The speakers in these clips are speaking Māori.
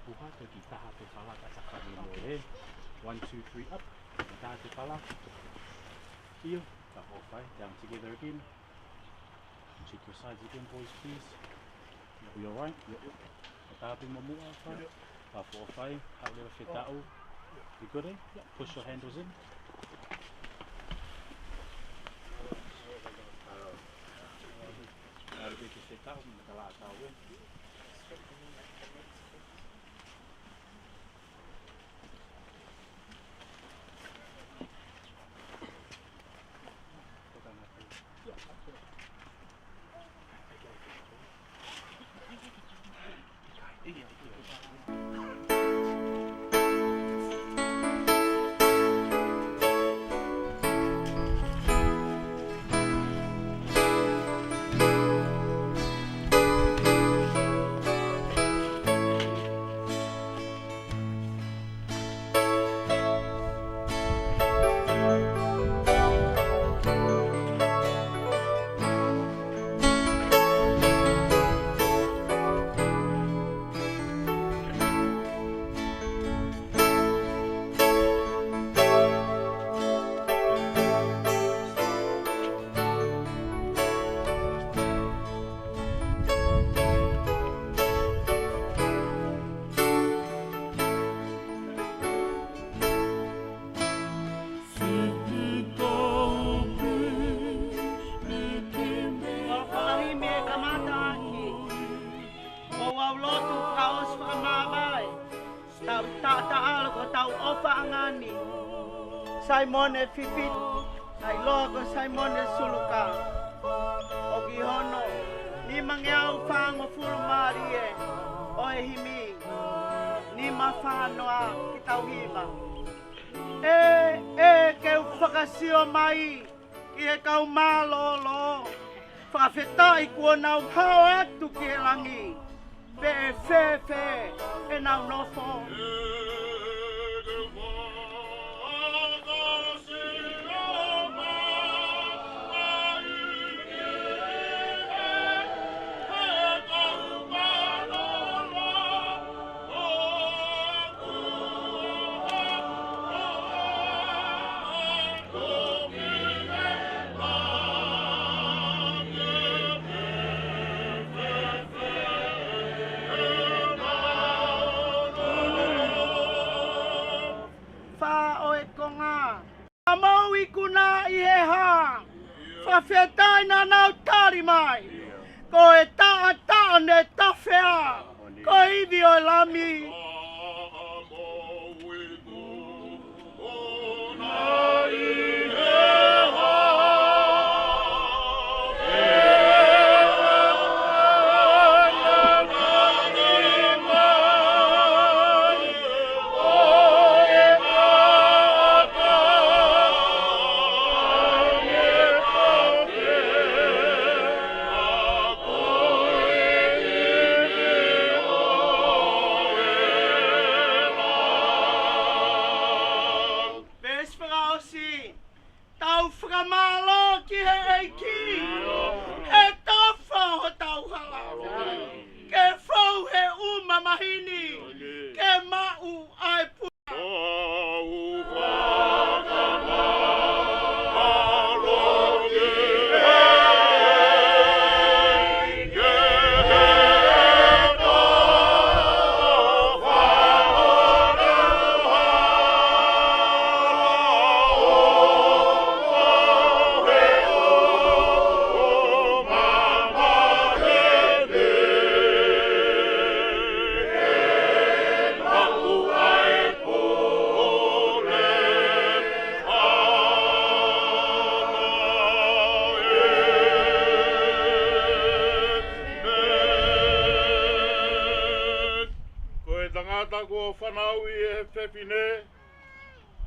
puha te ki taha te whala ka sakari mo e. 1, 2, 3, up. Ki taha te whala. Here, ka hawhai, down together again. Check your sides again, boys, please. You alright? Ka taha te mamua, whai. Ka hawhai, haulewa whetao. You good, eh? Yeah. Push your handles in. Simon e Fifit, ai logo Simon e Suluka. O Gihono, ni mangiau whango fulumari e, o e himi, ni mawhanoa ki tau hima. Ke whakasio mai, ki e kau malolo, whawhetai kua nau hao atu ki e langi, pe e whewhe e nau nofo. Whawhetai nā nau tāri mai, ko e tā ne tawhea, ko iwi o lami.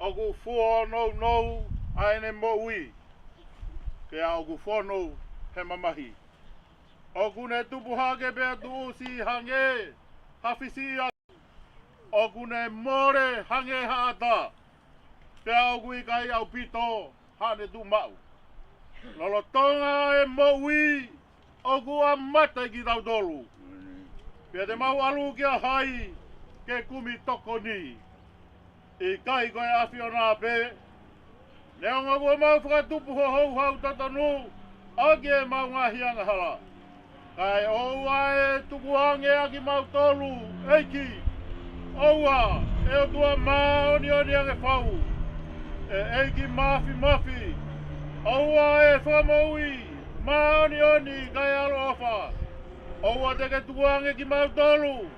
Ogu fua nou aene moui. Ke ogu fono he mamahi. Ogu ne tupu hage bea tu usi hange. Hafisi a. Ogu ne more hange haata. Ke ogu i kai au pito hane tu mau. Lolotonga e moui. Ogu a mata ki tau dolu. Pia te mau alu kia hai. ke kumi toko ni. I kai koe awhi o nā pē. Neo ngā ua mau whakatupu ho hou hau tatanu, agi e mau ngā hianga hala. Kai oua e tukuhange aki mau tolu, eiki. Oua, e o tua maoni oni ange whau. E eiki mafi mafi. Oua e whamaui, maoni oni kai alo ofa. Oua te ke tukuhange ki mau tolu.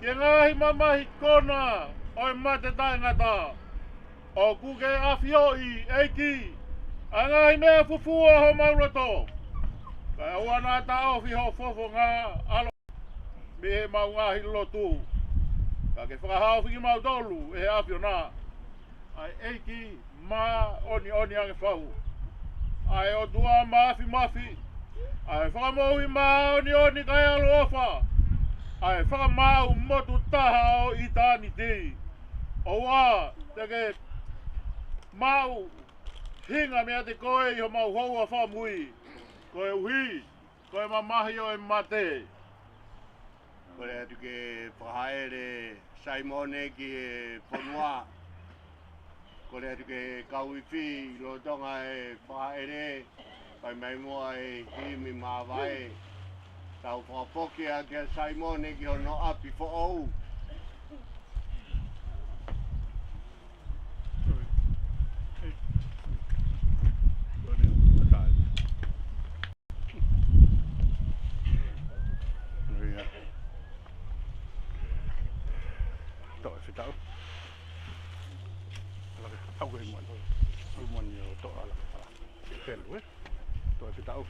Ke ngahi mamahi kona, oi mate tai ngata. O kuke awhioi, eiki. Angahi mea fufua ho maulato. Kai aua nā ta awhi ho fofo ngā alo. Me he mau ngahi lotu. Ka ke whakahawhi ki mau tolu, e he awhi o nā. Ai eiki, mā oni oni ange whau. Ai o tua mafi mafi. Ai whakamohi mā oni oni kai alo ofa. Ai whakamau motu taha o i tāni tei. O wā, te ke mau hinga mea te koe i ho mau houa whamui. Koe uhi, koe mamahi o e mate. Koe atu ke whahaere Saimone ki e Whanua. Koe atu ke Kauiwhi, lo tonga e whahaere. Pai mai mua e himi mawai. Tau whapoki a ke Saimone ki hono api whaou. Tau. Tau ke muan. Muan yo to ala. Pelu to ke tau.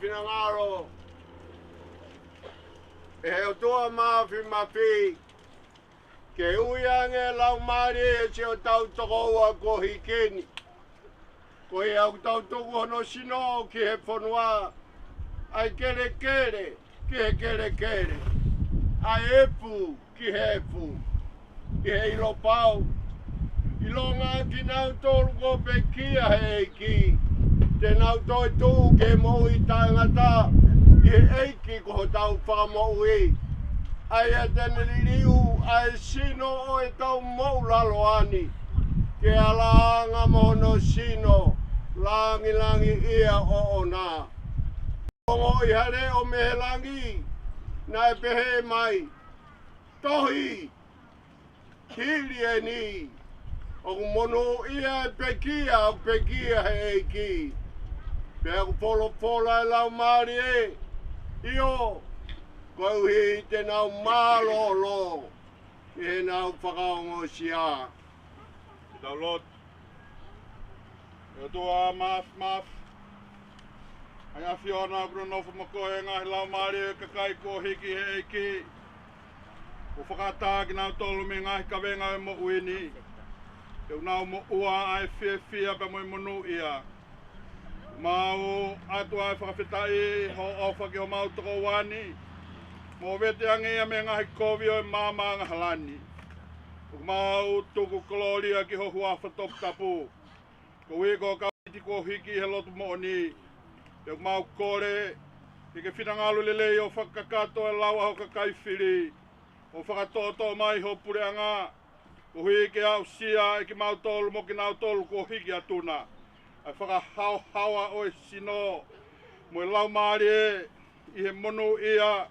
finangaro. E he o toa mafi. Ke uiange lau mari e se o tau toko ua ko hikeni. Ko e au tau toko hono sino ki he whanua. Ai kere kere, ki he kere kere. Ai epu, ki he epu. Ki he ilo pau. Ilo ngā ki nau tolu ko pe kia he eiki. Te nau toi tū ke mo i tāngata. I he eiki ko tau whamo ui. Ai e tene liriu, ai sino o e tau mou lalo ani. Ke alaanga mono sino, langi langi ia o ona. Ongo i hare o mehelangi, na e pehe mai. Tohi, hili e ni. O mono ia e pekia he eiki. Pea ku polo pola e lau maari e. Io. Koe hi te nau mālolo, e nau whakaongo sia. Ki tau lot. E toa maf. Ai a whiona kuru nofu makoe ngahi lau maari e kakai ko hiki he eiki. O whakatā ki nau tolu me ngahi kawenga e mo uini. E nau mo ua ai whia pa mo monu ia. Mau atu ai whakawhitai ho ofa ki ho mau toko wani. Mo vete angia me ngahi kovio e māma ngahalani. O mau tuku koloria ki ho huafa top tapu. Ko wiko ka iti ko hiki he lotu mooni. E mau kore. I ke whirangalu lelei o whakakato e lawa ho kakai whiri. O whakatoto mai ho pureanga. Ko hiki au sia e ki mau tolu mo ki nau tolu ko hiki atuna. Ai whakahau o e sino. Mo e lau maari e. I he monu ia.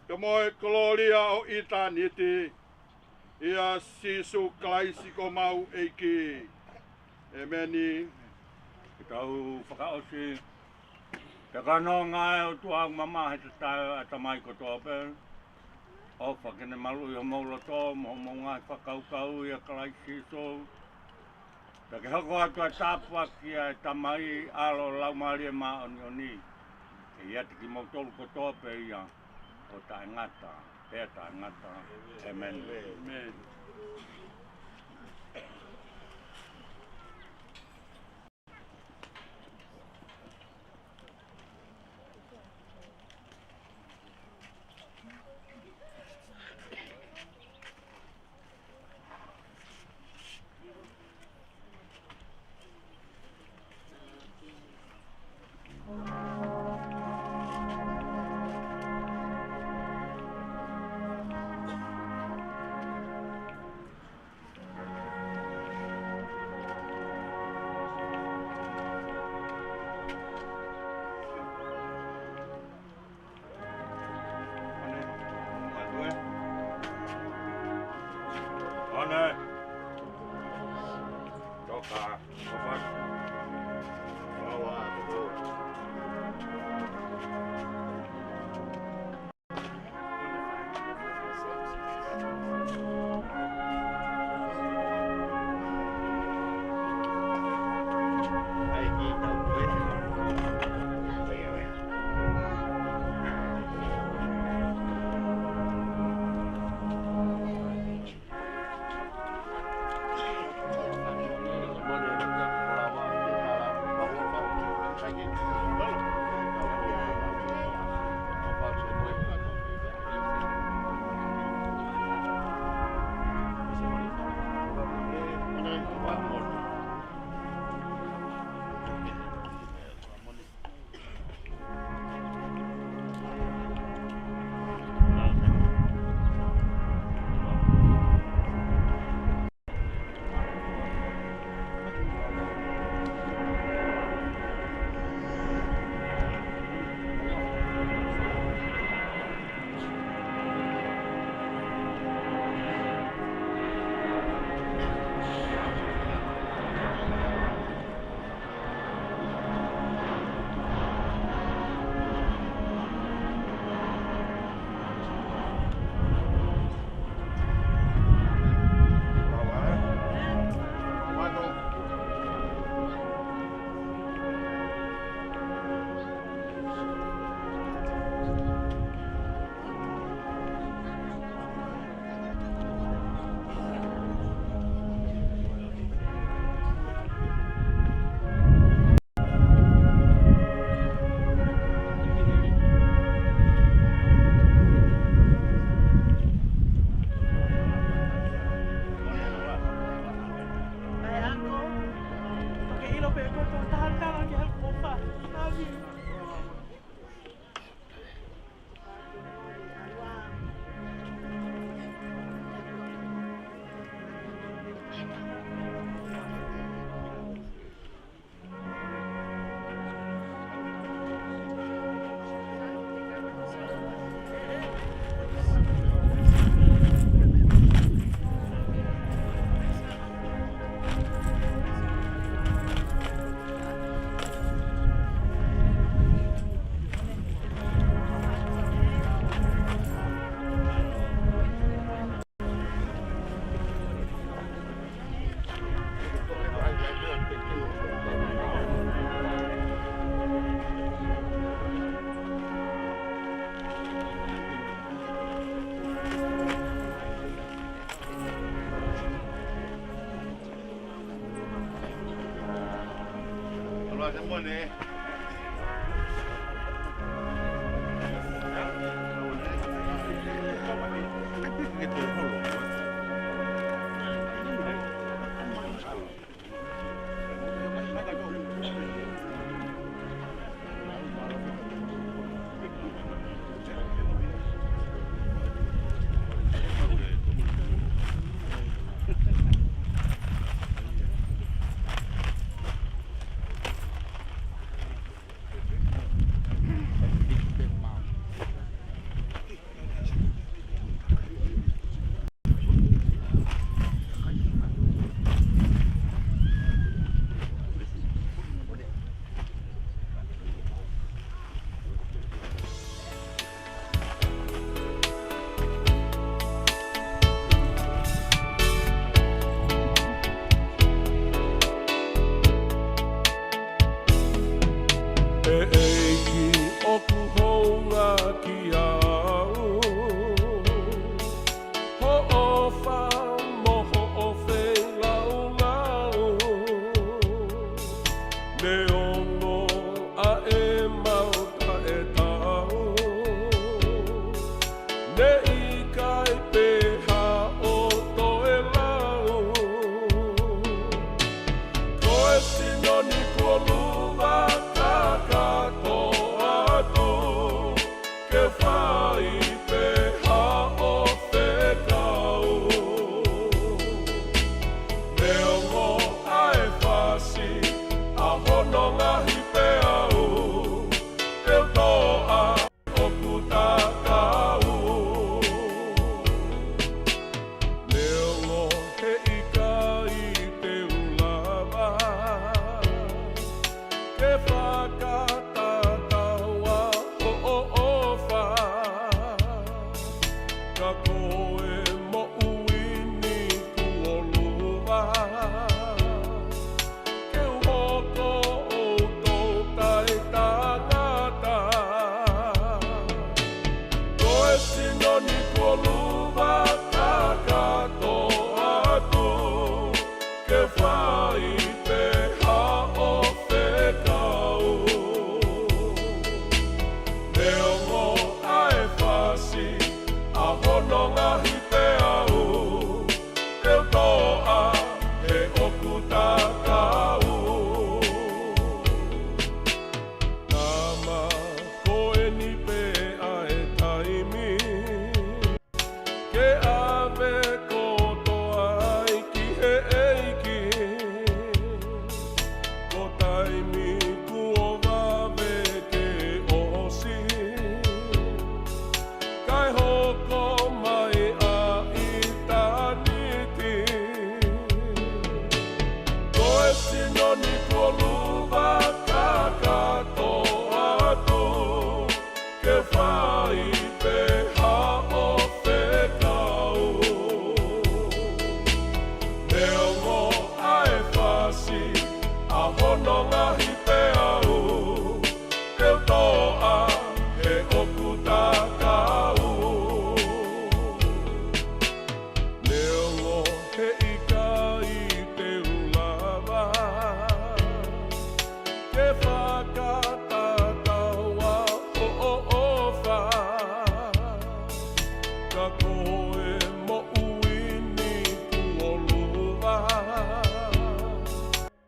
Ka moe koloria o ita niti. Ia sisu klaisi ko mau eiki. E meni. Ki tau whakaosi. Te kano ngai o tuang mama he te tae a tamai ko tōpe. O whakene malu i ho maulo tō, mo ngai whakaukau i a klaisi so. Te ke hoko atu a tāpua ki a tamai alo laumari e maa oni. E ia te ki mautolu ko tōpe ia. O tae ngata, pēr tae ngata, amen. Amen. Ane. Toka, toka. Awa, tuku. Ai ki tau koe. Wea. Thank you. pe ko to tahan tahan ke ko fa. Lagi. Allora, siamo lì.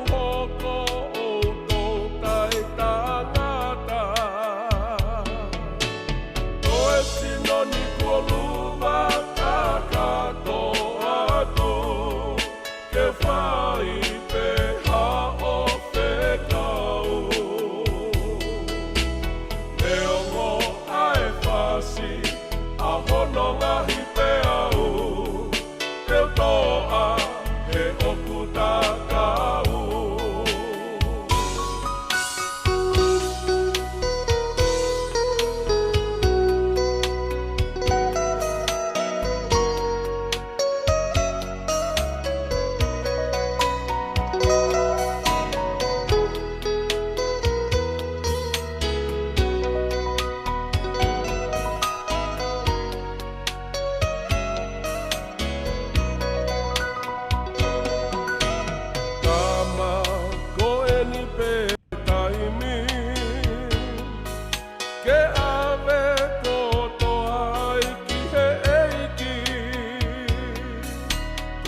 Hoko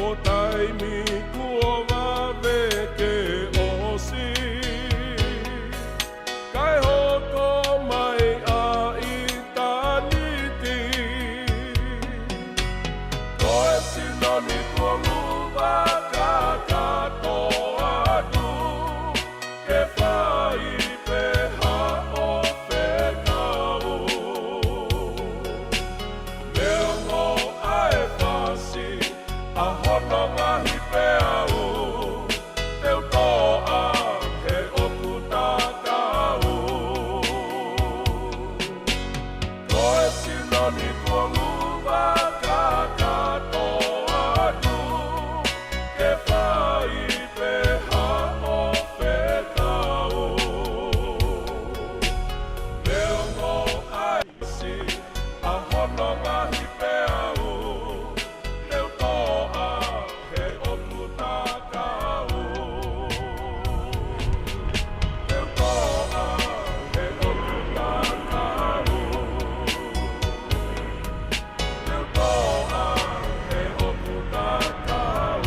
o taimi kua wawe ke osi. Kai hoko mai a i taniti. Koe sinoni kua luwa ka katoa atu. Ke whai peha o whekau. Leo ngō ae whasi, a hono ngahi peau. Teu toa ke oku tākau. Koe sinoni kua luwa ka katoa atu. Ke whai peha o whekau. Leo ngō ae whasi, a hono ngahi peau. Teu toa ke oku tākau. Teu toa ke oku tākau. Teu toa ke oku tākau.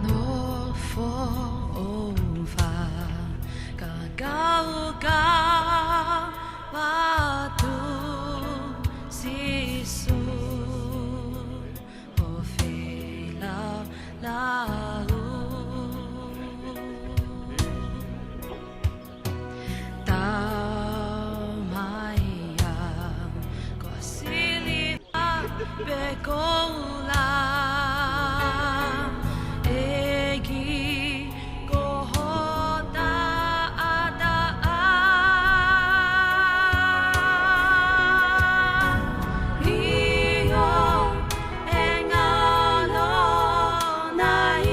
No fo'ova ka gauka watu sisu o whila lau. Tamaia ko silita bekola. Egi kohota adaa. Rio engalo nai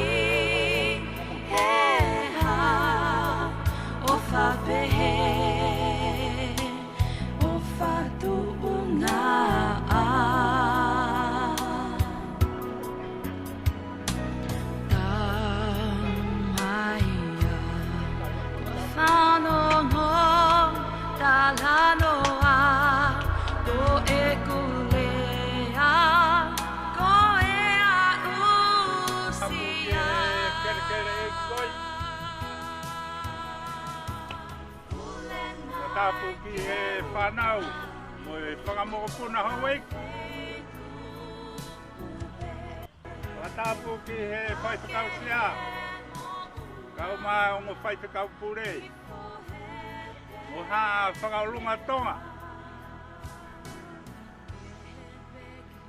heha o whapehe o whatuunga a. Tamaia ko whanongo talanoa ko e kulea ko e a usia. Tapu ki he whanau, mo e whangamoko puna hawai. Tapu ki he whaitokau sia, kau mai o mo whaitokau pure. Mo ha whangaulunga tonga.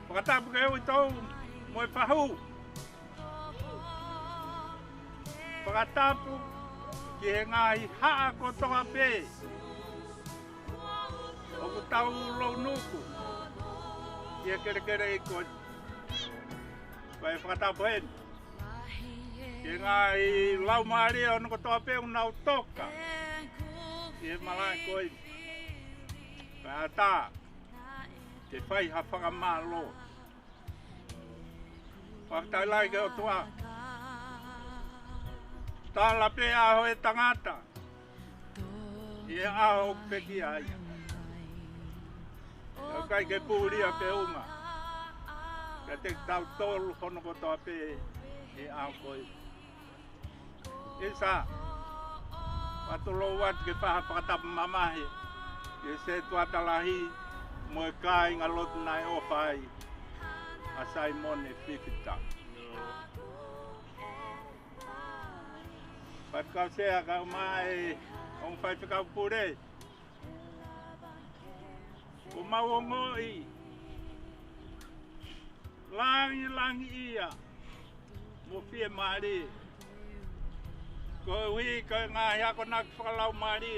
Whakatapu ke hui tau, mo e whahu. Whakatapu ki he ngahi haa ko tonga pē. O ku tau lau nuku. Ki he kere i ko. Vai whakatapu hen. Ki he ngahi lau maari o nuku toa pē unau toka. Ki he malai koi. Vai ata. Te whai ha whakamalo. Whakatai lai ke o tua. Tala pe aho e tangata. I e aho peki ai. Au kai ke pūria pe unga. Ka te tau tolu hono ko toa pe e aho koi. Isa. Watulo wat ke whaha whakatapu mamahe. E se tuatalahi mo e kai ngā lotu nai o whai. A Saimone Whiwhita. Whakau sea kau mai o whaiwhikau pure. O mau o ngoi. Langi ia. Mo whie maari. Ko hui ka ngā hiako nak whakalau maari.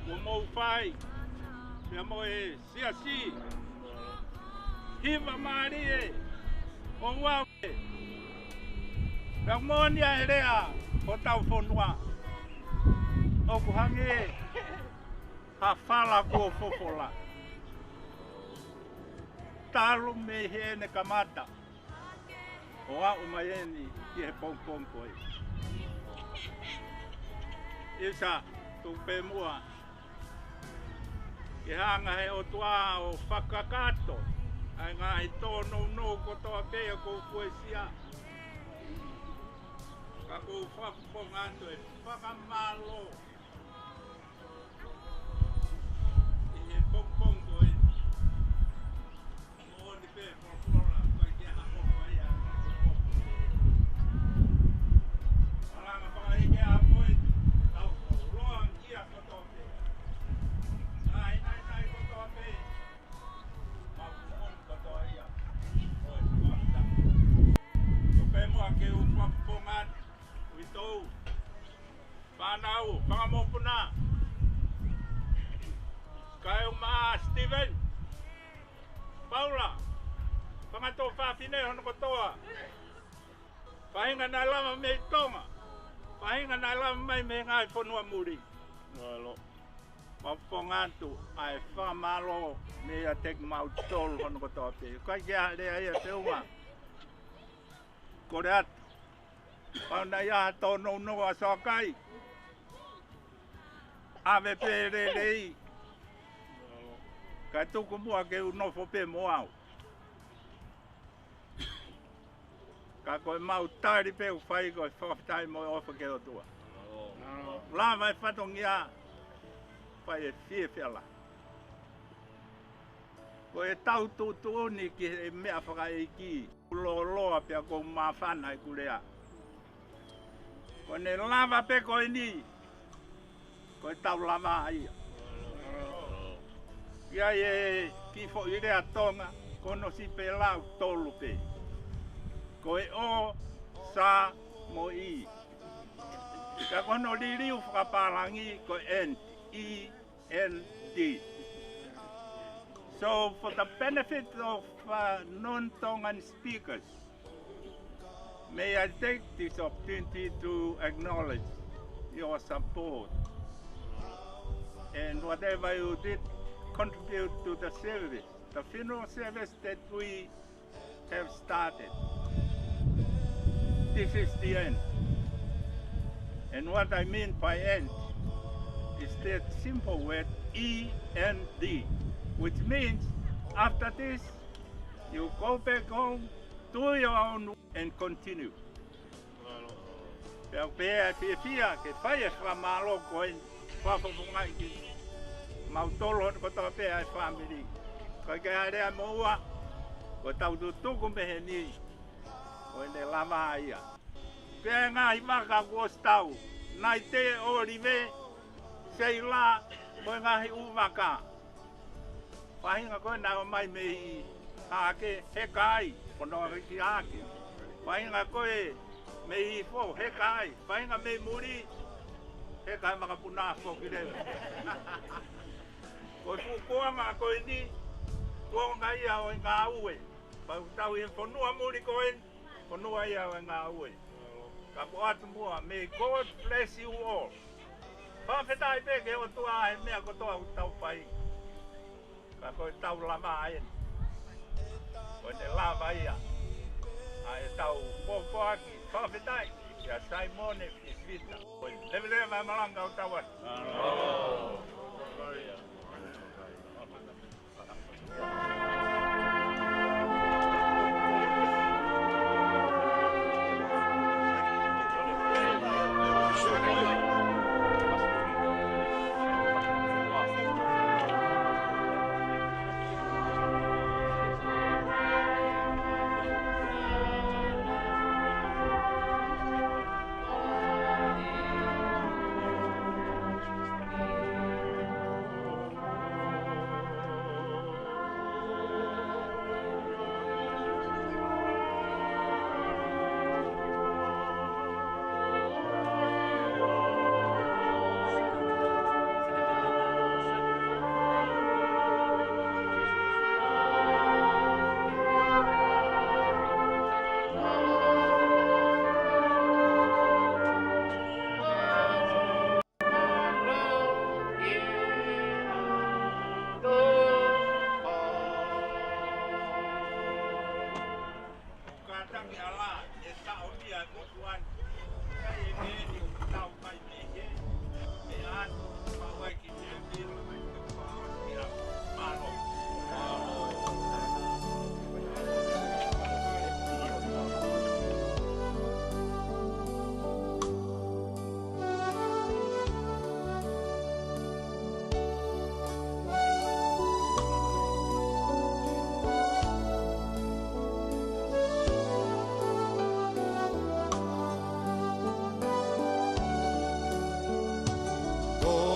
Ko mou whai. Pia mo e sia si. Hiva maari e. O wau e. Pia monia e rea. O tau whonua. O kuhangi e. Ha whala ko fofola. Talo me he ne kamata. O au mai eni ki he pong koe. Isa, tu pe mua. Ke hanga he o tua o whakakato. Ai ngā i tōno no ko toa pēa ko poesia. Ka ko whakapong atu e whakamalo. I he pong koe. Mo ni pē whakapora koe kia hako koe ia. Maranga whakai kia koe. Tau ko roang ia ko toa pēa. Nai ko toa pēa. Pemua ke upapongan itu panau pangamopuna kayo ma Steven Paula pangato fafine hono kotoa pahinga na lama me tonga pahinga na lama mai me ngai fonua muri ngalo papongan tu ai famalo me a tek mau tol hono kotoa pe kai ya le ai te uma Koreat, pauna ia tono no a sokai. Ave pere lei. Ka tuku mua ke uno fope moau. Ka koe mau tari pe u whai koe whaftai mo ofa ke o tua. La mai whatong ia. Whai e fie whiala. Koe tau tūtu ni ki e mea whakai ki. Loa pia ko mawhana i kurea. Ko ne lava pe koe ni. Koe tau lava ia. Ia e kifo i rea tonga. Kono si pe lau tolu pe. Koe o sa mo i. Ka kono li riu whakaparangi koe N-E-N-D. So, for the benefit of non-Tongan speakers, may I take this opportunity to acknowledge your support and whatever you did contribute to the service, the funeral service that we have started. This is the end. And what I mean by end is that simple word E-N-D. Which means after this, you go back home, do your own and continue. Pea pea fia ke whaia whamalo koe whafafungai ki mautolo ko tau pea e whamiri. Koe ke harea moua, ko tau tutuku mehe ni, koe ne lama ia. Pea ngā himaka kuos tau, nai te orive, sei la, koe ngahi uvaka. Pahinga koe nao mai me i hake he kai, pono ki hake. Pahinga koe me i fo he kai, pahinga me muri, he kai makapuna fo ki rewe. Koe fukuanga koe ni, kuonga ia o ngā ue. Pau tau i fonua muri koe, fonua ia o ngā ue. Ka po atu mua, may God bless you all. Pawhetai peke o tua he mea kotoa utau pai. Ka koe tau lama aen. Koe ne lama ia. A e tau popoaki, whawhetai. Ia Simone Fifita. Koe lewe mai malanga o tau atu. ia ko tuan. Kai e me ni tau mai me he. E an pa wai ki te ni ro mai ko pa ia. Malo. Oh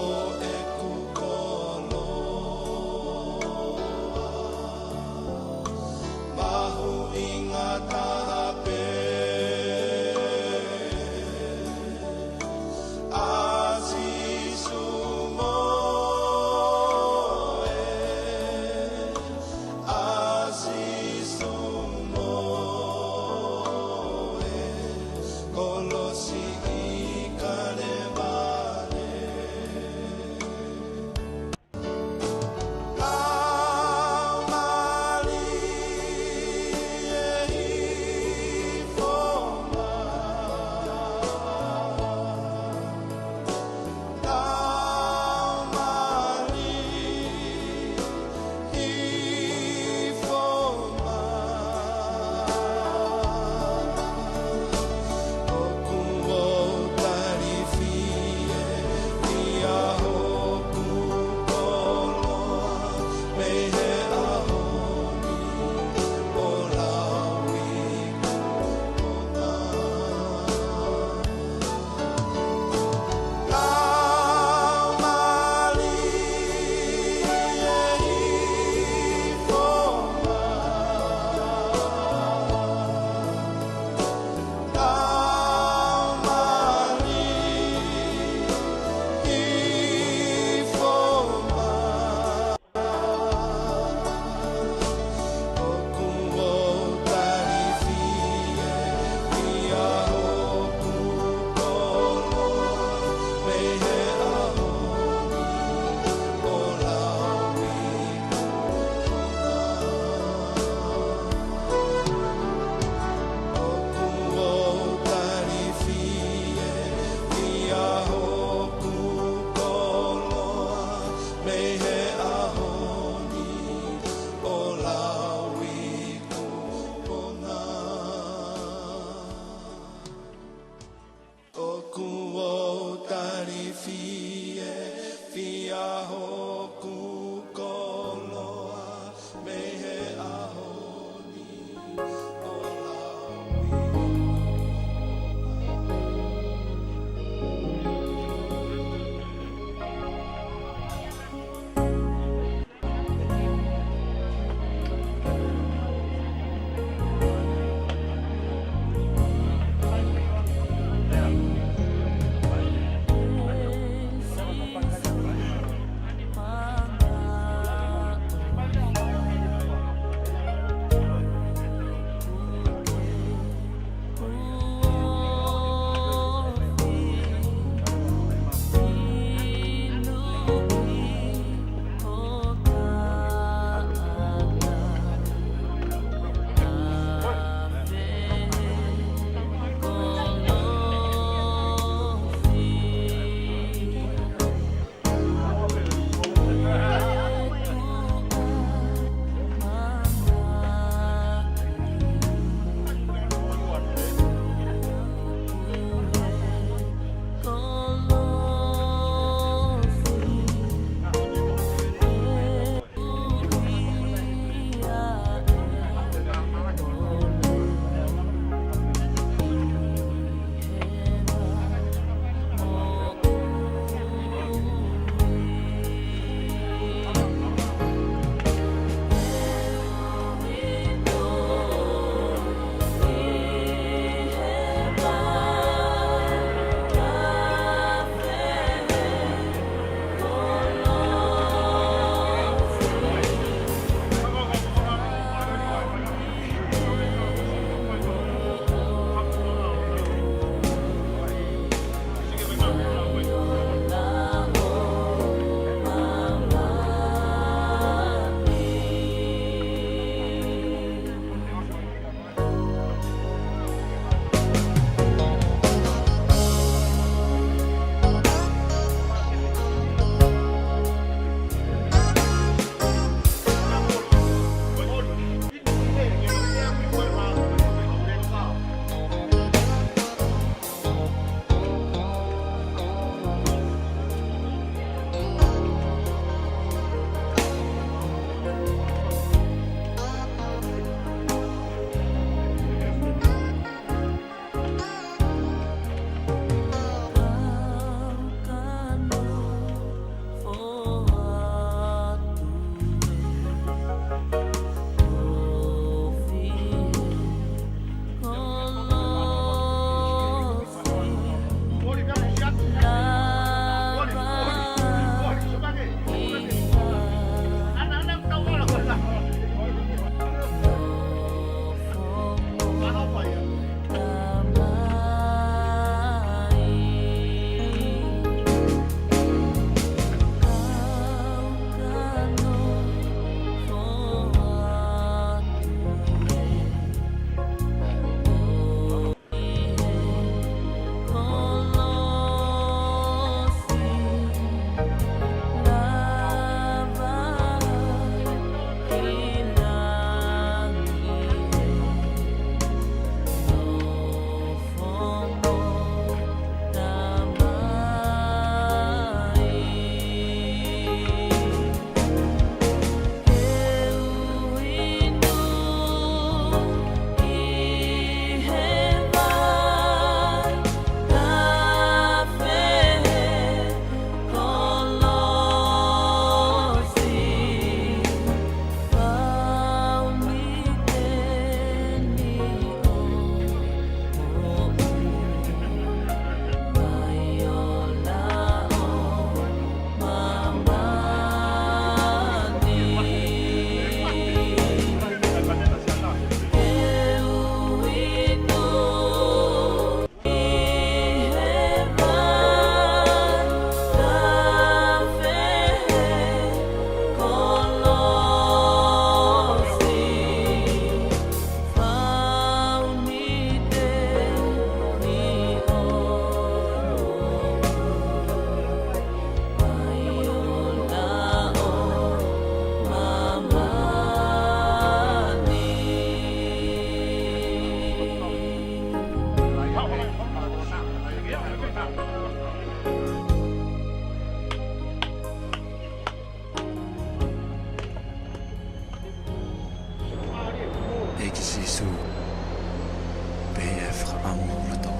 whamurato.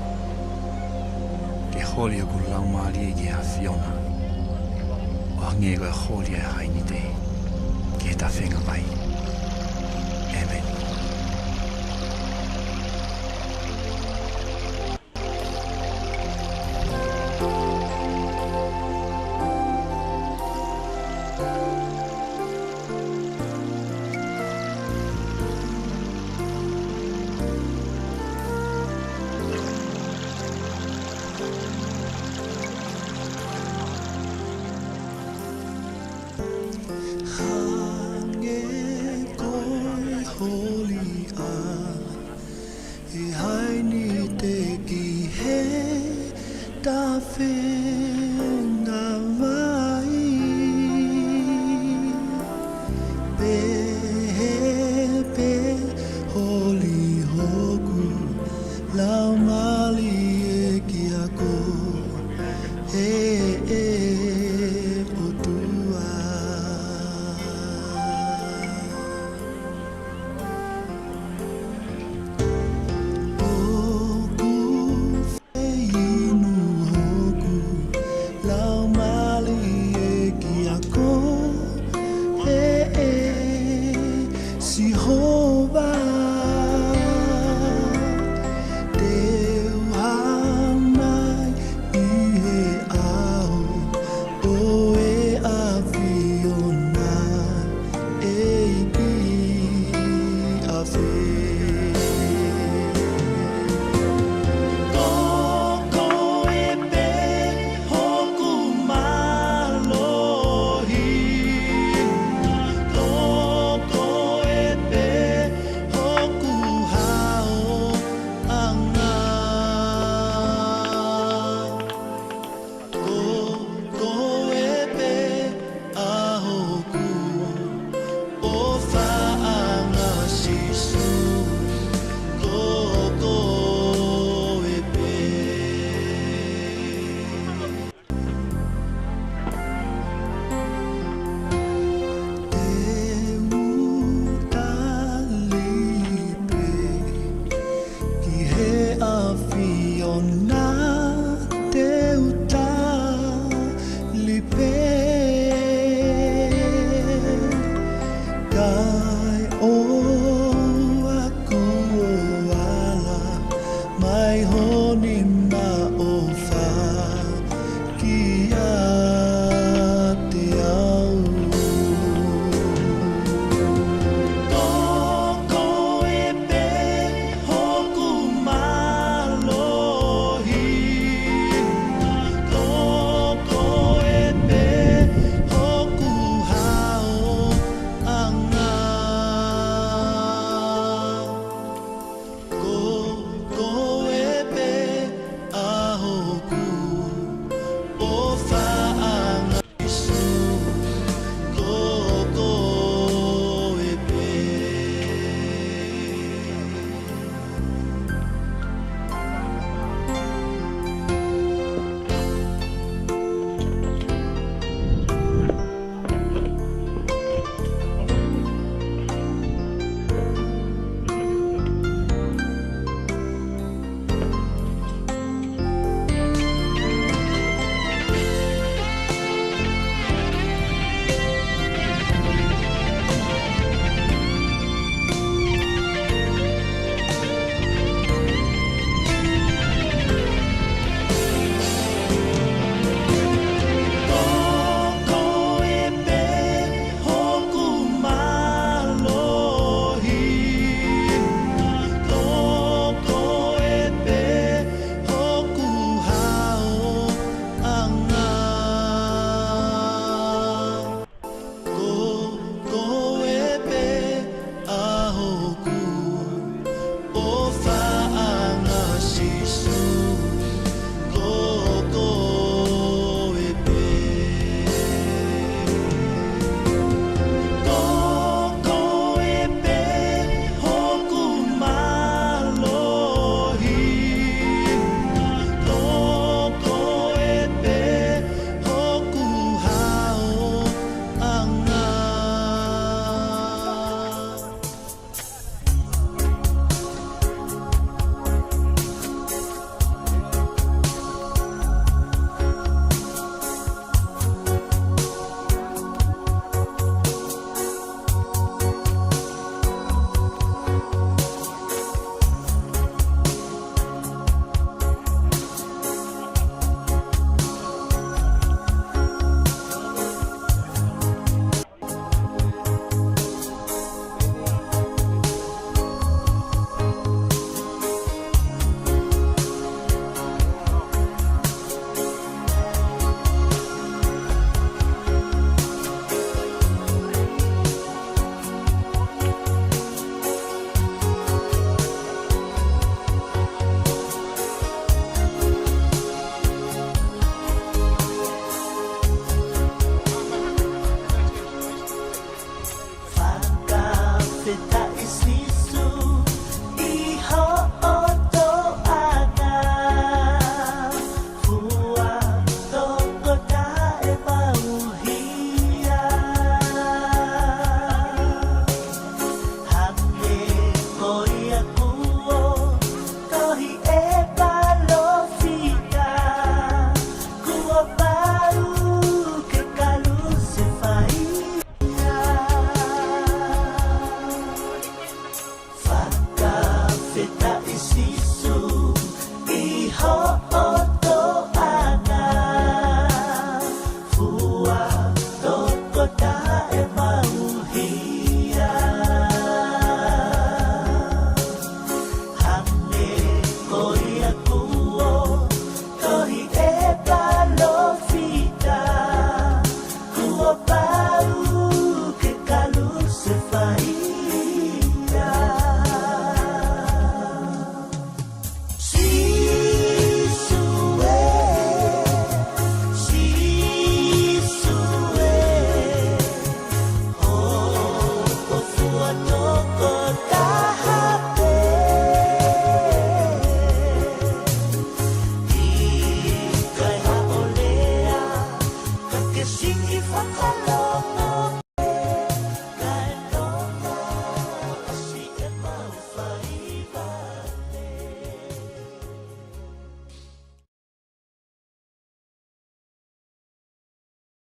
Ke hori aku lau maali ke ha Fiona. O hange koe hori e haini te. Ke ta whenga mai. Amen. Mai honi